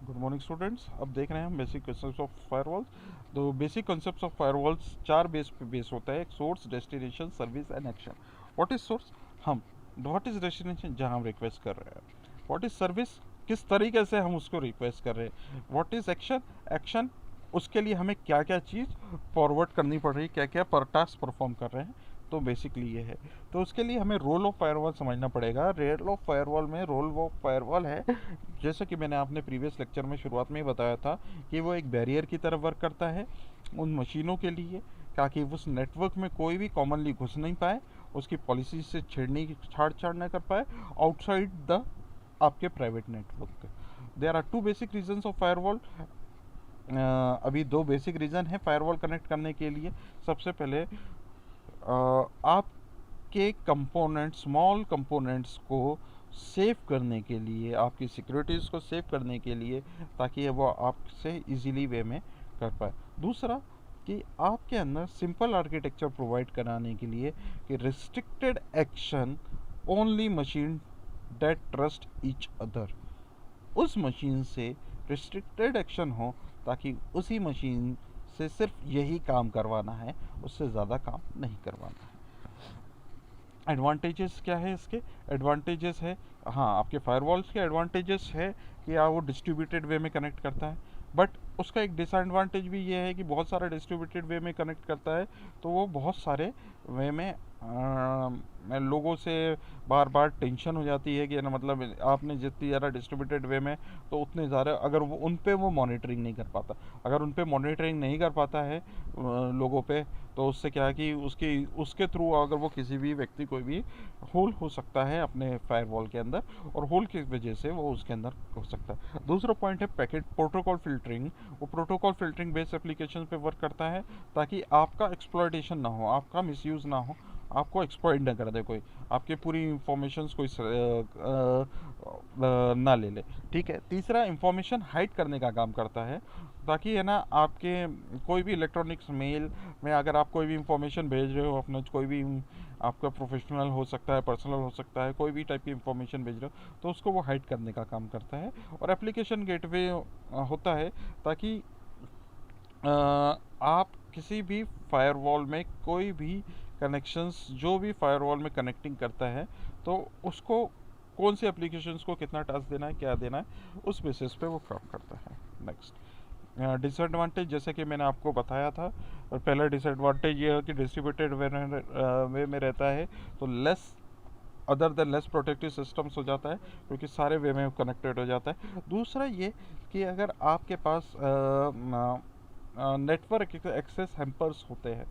Good morning students. अब देख रहे हैं हम बेसिक कंसेप्ट ऑफ फायरवॉल्स। तो बेसिक कंसेप्ट ऑफ फायरवॉल्स चार बेस पे बेस होता है। एक source, destination, service and action. What is source? हम। What is destination? जहां हम रिक्वेस्ट कर रहे हैं। What is service? किस तरीके से हम उसको रिक्वेस्ट कर रहे हैं। What is action? एक्शन उसके लिए हमें क्या क्या चीज़ फॉरवर्ड करनी पड़ रही है, क्या क्या पर टास्क परफॉर्म कर रहे हैं। तो बेसिकली ये है। तो उसके लिए हमें रोल ऑफ फायरवॉल समझना पड़ेगा। रोल ऑफ फायरवॉल में रोल ऑफ फायरवॉल है, जैसा कि मैंने आपने प्रीवियस लेक्चर में शुरुआत में ही बताया था कि वो एक बैरियर की तरह वर्क करता है उन मशीनों के लिए, ताकि उस नेटवर्क में कोई भी कॉमनली घुस नहीं पाए, उसकी पॉलिसी से छेड़छाड़ न कर पाए आउटसाइड द आपके private network. There are two basic reasons of firewall. अभी दो बेसिक रीज़न है फायरवॉल कनेक्ट करने के लिए। सबसे पहले आपके कंपोनेंट, स्मॉल कंपोनेंट्स को सेव करने के लिए, आपकी सिक्योरिटीज़ को सेव करने के लिए, ताकि वो आपसे इजीली वे में कर पाए। दूसरा कि आपके अंदर सिंपल आर्किटेक्चर प्रोवाइड कराने के लिए कि restricted action only machine that trust each other. उस मशीन से रिस्ट्रिक्टेड एक्शन हो ताकि उसी मशीन से सिर्फ यही काम करवाना है, उससे ज़्यादा काम नहीं करवाना है। एडवांटेजेस क्या है इसके? एडवांटेजेस है, हाँ, आपके फायरवॉल्स के एडवांटेजेस है कि वो डिस्ट्रीब्यूटेड वे में कनेक्ट करता है। बट उसका एक डिसएडवांटेज भी ये है कि बहुत सारा डिस्ट्रीब्यूटेड वे में कनेक्ट करता है तो वो बहुत सारे वे में लोगों से बार बार टेंशन हो जाती है कि ना, मतलब आपने जितनी ज़्यादा डिस्ट्रीब्यूटेड वे में तो उतने ज़्यादा, अगर वो उन पे वो मॉनिटरिंग नहीं कर पाता, अगर उन पे मॉनिटरिंग नहीं कर पाता है लोगों पे, तो उससे क्या है कि उसके थ्रू अगर वो किसी भी व्यक्ति, कोई भी होल हो सकता है अपने फायरवॉल के अंदर, और होल की वजह से वो उसके अंदर हो सकता है। दूसरा पॉइंट है पैकेट प्रोटोकॉल फिल्टरिंग। वो प्रोटोकॉल फिल्टरिंग बेस्ड एप्लीकेशन पे वर्क करता है ताकि आपका एक्सप्लॉयटेशन ना हो, आपका मिसयूज़ ना हो, आपको एक्सप्लॉइट ना कर दे कोई, आपकी पूरी इंफॉर्मेशन कोई ना ले ले। ठीक है। तीसरा, इंफॉर्मेशन हाइड करने का काम करता है, ताकि है ना आपके कोई भी इलेक्ट्रॉनिक्स मेल में अगर आप कोई भी इंफॉर्मेशन भेज रहे हो अपना, कोई भी आपका प्रोफेशनल हो सकता है, पर्सनल हो सकता है, कोई भी टाइप की इंफॉर्मेशन भेज रहे हो तो उसको वो हाइड करने का काम करता है। और एप्लीकेशन गेटवे होता है ताकि आप किसी भी फायरवॉल में कोई भी कनेक्शंस, जो भी फायरवॉल में कनेक्टिंग करता है, तो उसको कौन सी एप्लीकेशंस को कितना टास्क देना है, क्या देना है, उस बेसिस पे वो काम करता है। नेक्स्ट डिसएडवांटेज, जैसे कि मैंने आपको बताया था, और पहला डिसएडवांटेज ये है कि डिस्ट्रीब्यूटेड वे में रहता है तो less other than less protective systems हो जाता है, क्योंकि सारे वे में कनेक्टेड हो जाता है। दूसरा ये कि अगर आपके पास नेटवर्क एक्सेस हैम्पर्स होते हैं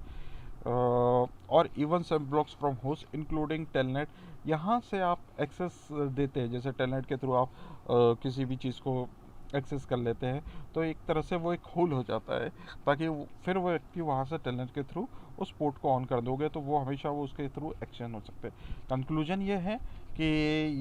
और even some blocks from host including telnet, यहाँ से आप एक्सेस देते हैं, जैसे टेलनेट के थ्रू आप किसी भी चीज़ को एक्सेस कर लेते हैं, तो एक तरह से वो एक होल हो जाता है, ताकि फिर वो व्यक्ति वहाँ से टेलनेट के थ्रू उस पोर्ट को ऑन कर दोगे तो वो हमेशा वो उसके थ्रू एक्शन हो सकते हैं। कंक्लूजन ये है कि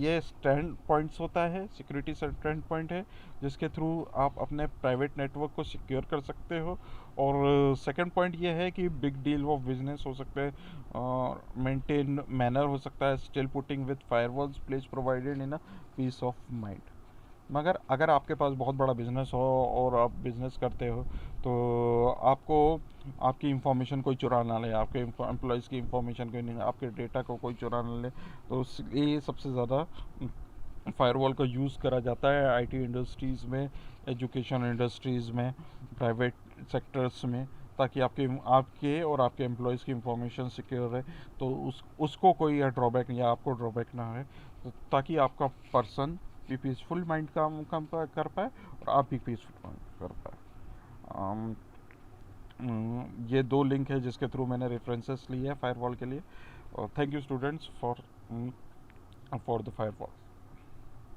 ये स्टैंड पॉइंट्स होता है, सिक्योरिटी स्टैंड पॉइंट है, जिसके थ्रू आप अपने प्राइवेट नेटवर्क को सिक्योर कर सकते हो। और सेकंड पॉइंट ये है कि बिग डील ऑफ बिजनेस हो सकते हैं और मेंटेन मैनर हो सकता है, still putting with firewalls place provided in a piece of mind. मगर अगर आपके पास बहुत बड़ा बिजनेस हो और आप बिजनेस करते हो तो आपको आपकी इंफॉर्मेशन कोई चुरा ना ले, आपके एम्प्लॉयज़ की इंफॉर्मेशन कोई नहीं, आपके डेटा को कोई चुरा ना ले, तो ये सबसे ज़्यादा फायरवॉल का यूज़ करा जाता है आईटी इंडस्ट्रीज़ में, एजुकेशन इंडस्ट्रीज़ में, प्राइवेट सेक्टर्स में, ताकि आपके और आपके एम्प्लॉयज़ की इंफॉर्मेशन सिक्योर रहे, तो उसको कोई ड्रॉबैक या आपको ड्रॉबैक ना है, तो ताकि आपका पर्सन भी पीसफुल माइंड काम कर पाए और आप भी पीसफुल माइंड कर पाए। ये दो लिंक है जिसके थ्रू मैंने रेफरेंसेस लिए हैं फायरवॉल के लिए। और thank you students for the firewall.